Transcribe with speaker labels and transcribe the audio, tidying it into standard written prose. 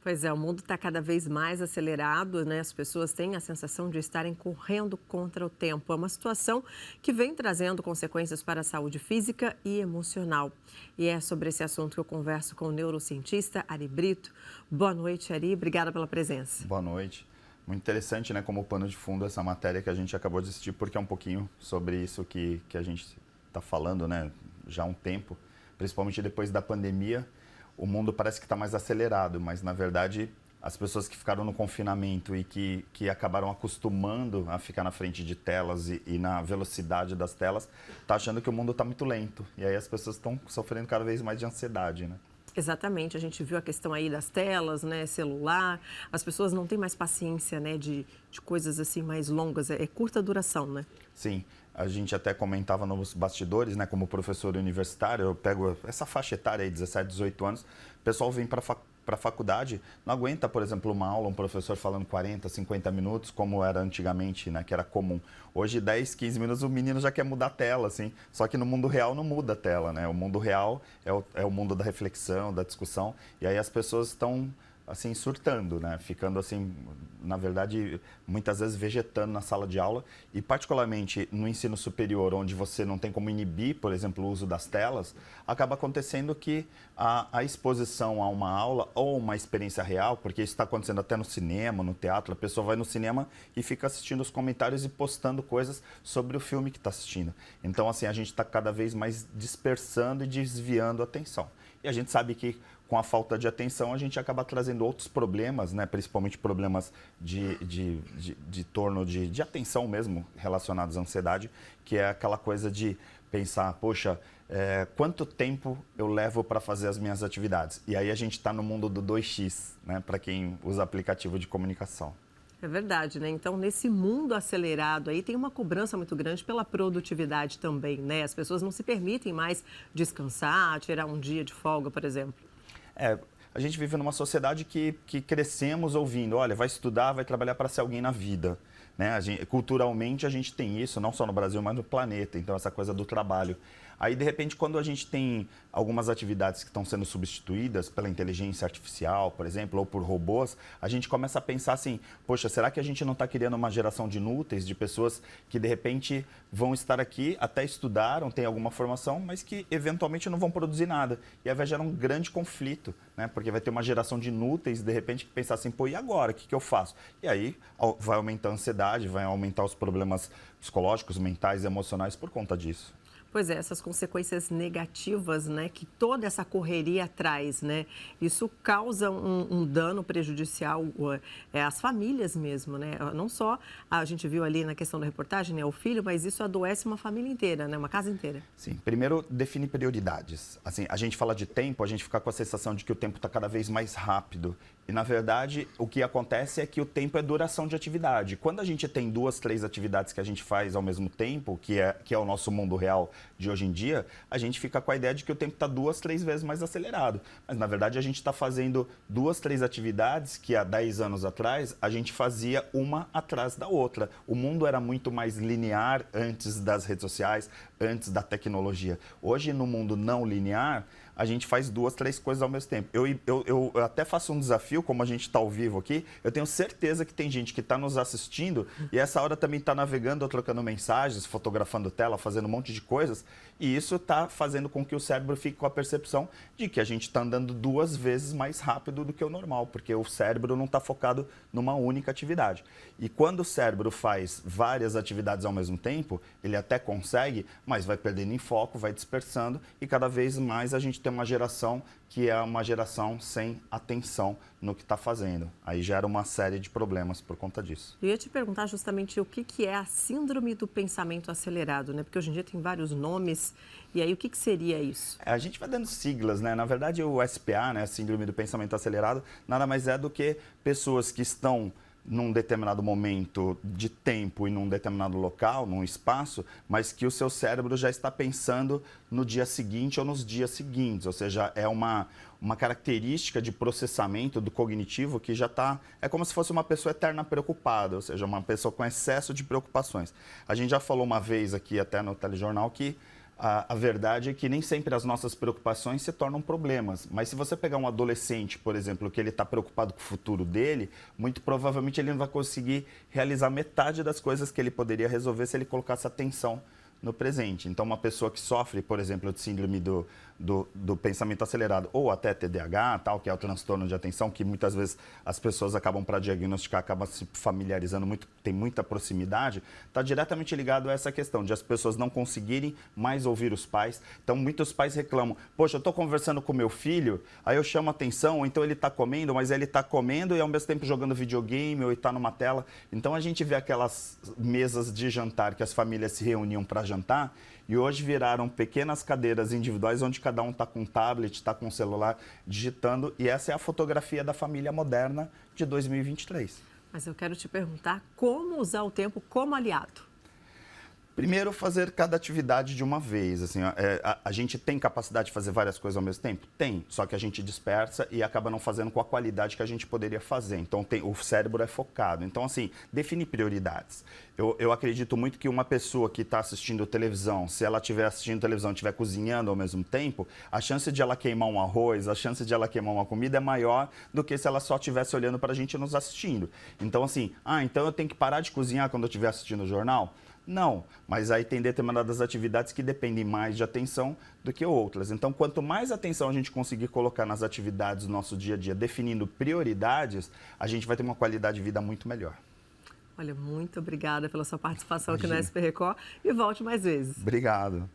Speaker 1: Pois é, o mundo está cada vez mais acelerado, né? As pessoas têm a sensação de estarem correndo contra o tempo. É uma situação que vem trazendo consequências para a saúde física e emocional. E é sobre esse assunto que eu converso com o neurocientista Ari Brito. Boa noite, Ari. Obrigada pela presença.
Speaker 2: Boa noite. Muito interessante, né, como pano de fundo essa matéria que a gente acabou de assistir, porque é um pouquinho sobre isso que a gente está falando, né, já há um tempo, principalmente depois da pandemia. O mundo parece que está mais acelerado, mas na verdade as pessoas que ficaram no confinamento e que acabaram acostumando a ficar na frente de telas e na velocidade das telas, tá achando que o mundo está muito lento. E aí as pessoas estão sofrendo cada vez mais de ansiedade, né?
Speaker 1: Exatamente, a gente viu a questão aí das telas, né, celular, as pessoas não têm mais paciência, né, de coisas assim mais longas, é curta duração, né?
Speaker 2: Sim, a gente até comentava nos bastidores, né, como professor universitário, eu pego essa faixa etária aí, 17, 18 anos, o pessoal vem para a faculdade, não aguenta, por exemplo, uma aula, um professor falando 40, 50 minutos, como era antigamente, né, que era comum. Hoje, 10, 15 minutos, o menino já quer mudar a tela, assim, só que no mundo real não muda a tela, né, o mundo real é o mundo da reflexão, da discussão, e aí as pessoas estão assim, surtando, né? Ficando assim, na verdade, muitas vezes vegetando na sala de aula e particularmente no ensino superior, onde você não tem como inibir, por exemplo, o uso das telas, acaba acontecendo que a exposição a uma aula ou uma experiência real, porque isso está acontecendo até no cinema, no teatro, a pessoa vai no cinema e fica assistindo os comentários e postando coisas sobre o filme que está assistindo. Então, assim, a gente está cada vez mais dispersando e desviando a atenção. E a gente sabe que com a falta de atenção, a gente acaba trazendo outros problemas, né? Principalmente problemas de torno de atenção mesmo, relacionados à ansiedade, que é aquela coisa de pensar, poxa, quanto tempo eu levo para fazer as minhas atividades? E aí a gente está no mundo do 2x, né? Para quem usa aplicativo de comunicação.
Speaker 1: É verdade, né? Então, nesse mundo acelerado aí, tem uma cobrança muito grande pela produtividade também, né? As pessoas não se permitem mais descansar, tirar um dia de folga, por exemplo.
Speaker 2: A gente vive numa sociedade que crescemos ouvindo, olha, vai estudar, vai trabalhar para ser alguém na vida. Né? Culturalmente a gente tem isso, não só no Brasil, mas no planeta, então essa coisa do trabalho. Aí, de repente, quando a gente tem algumas atividades que estão sendo substituídas pela inteligência artificial, por exemplo, ou por robôs, a gente começa a pensar assim, poxa, será que a gente não está criando uma geração de inúteis, de pessoas que, de repente, vão estar aqui, até estudaram, têm alguma formação, mas que, eventualmente, não vão produzir nada. E aí vai gerar um grande conflito, né? Porque vai ter uma geração de inúteis, de repente, que pensar assim, pô, e agora? O que eu faço? E aí vai aumentar a ansiedade, vai aumentar os problemas psicológicos, mentais e emocionais por conta disso.
Speaker 1: Pois é, essas consequências negativas, né, que toda essa correria traz, né, isso causa um dano prejudicial às famílias mesmo, né, não só a gente viu ali na questão da reportagem, né, o filho, mas isso adoece uma família inteira, né, uma casa inteira.
Speaker 2: Sim, primeiro define prioridades. Assim, a gente fala de tempo, a gente fica com a sensação de que o tempo está cada vez mais rápido. E, na verdade, o que acontece é que o tempo é duração de atividade. Quando a gente tem 2, 3 atividades que a gente faz ao mesmo tempo, que é o nosso mundo real de hoje em dia, a gente fica com a ideia de que o tempo está 2, 3 vezes mais acelerado. Mas, na verdade, a gente está fazendo 2, 3 atividades que há 10 anos atrás a gente fazia uma atrás da outra. O mundo era muito mais linear antes das redes sociais, antes da tecnologia. Hoje, no mundo não linear, a gente faz 2, 3 coisas ao mesmo tempo. Eu até faço um desafio, como a gente está ao vivo aqui, eu tenho certeza que tem gente que está nos assistindo e essa hora também está navegando, trocando mensagens, fotografando tela, fazendo um monte de coisas, e isso está fazendo com que o cérebro fique com a percepção de que a gente está andando 2 vezes mais rápido do que o normal, porque o cérebro não está focado numa única atividade. E quando o cérebro faz várias atividades ao mesmo tempo, ele até consegue, mas vai perdendo em foco, vai dispersando, e cada vez mais a gente tem uma geração que é uma geração sem atenção no que está fazendo. Aí gera uma série de problemas por conta disso.
Speaker 1: Eu ia te perguntar justamente o que é a síndrome do pensamento acelerado, né? Porque hoje em dia tem vários nomes, e aí o que seria isso?
Speaker 2: A gente vai dando siglas, né? Na verdade, o SPA, né, Síndrome do Pensamento Acelerado, nada mais é do que pessoas que estão num determinado momento de tempo e num determinado local, num espaço, mas que o seu cérebro já está pensando no dia seguinte ou nos dias seguintes, ou seja, é uma característica de processamento do cognitivo que já está, é como se fosse uma pessoa eterna preocupada, ou seja, uma pessoa com excesso de preocupações. A gente já falou uma vez aqui até no telejornal que a verdade é que nem sempre as nossas preocupações se tornam problemas. Mas se você pegar um adolescente, por exemplo, que ele está preocupado com o futuro dele, muito provavelmente ele não vai conseguir realizar metade das coisas que ele poderia resolver se ele colocasse atenção no presente. Então, uma pessoa que sofre, por exemplo, de síndrome do pensamento acelerado ou até TDAH, tal, que é o transtorno de atenção, que muitas vezes as pessoas acabam para diagnosticar, acabam se familiarizando muito, tem muita proximidade, está diretamente ligado a essa questão de as pessoas não conseguirem mais ouvir os pais. Então, muitos pais reclamam, poxa, eu estou conversando com meu filho, aí eu chamo atenção, ou então ele está comendo, mas ele está comendo e ao mesmo tempo jogando videogame ou está numa tela. Então, a gente vê aquelas mesas de jantar que as famílias se reuniam para jantar e hoje viraram pequenas cadeiras individuais onde cada um está com um tablet, está com um celular, digitando. E essa é a fotografia da família moderna de 2023.
Speaker 1: Mas eu quero te perguntar como usar o tempo como aliado.
Speaker 2: Primeiro, fazer cada atividade de uma vez. Assim, a gente tem capacidade de fazer várias coisas ao mesmo tempo? Tem, só que a gente dispersa e acaba não fazendo com a qualidade que a gente poderia fazer. Então, o cérebro é focado. Então, assim, define prioridades. Eu acredito muito que uma pessoa que está assistindo televisão, se ela estiver assistindo televisão e estiver cozinhando ao mesmo tempo, a chance de ela queimar um arroz, a chance de ela queimar uma comida é maior do que se ela só estivesse olhando para a gente nos assistindo. Então, assim, então eu tenho que parar de cozinhar quando eu estiver assistindo o jornal? Não, mas aí tem determinadas atividades que dependem mais de atenção do que outras. Então, quanto mais atenção a gente conseguir colocar nas atividades do nosso dia a dia, definindo prioridades, a gente vai ter uma qualidade de vida muito melhor.
Speaker 1: Olha, muito obrigada pela sua participação aqui no SP Record e volte mais vezes.
Speaker 2: Obrigado.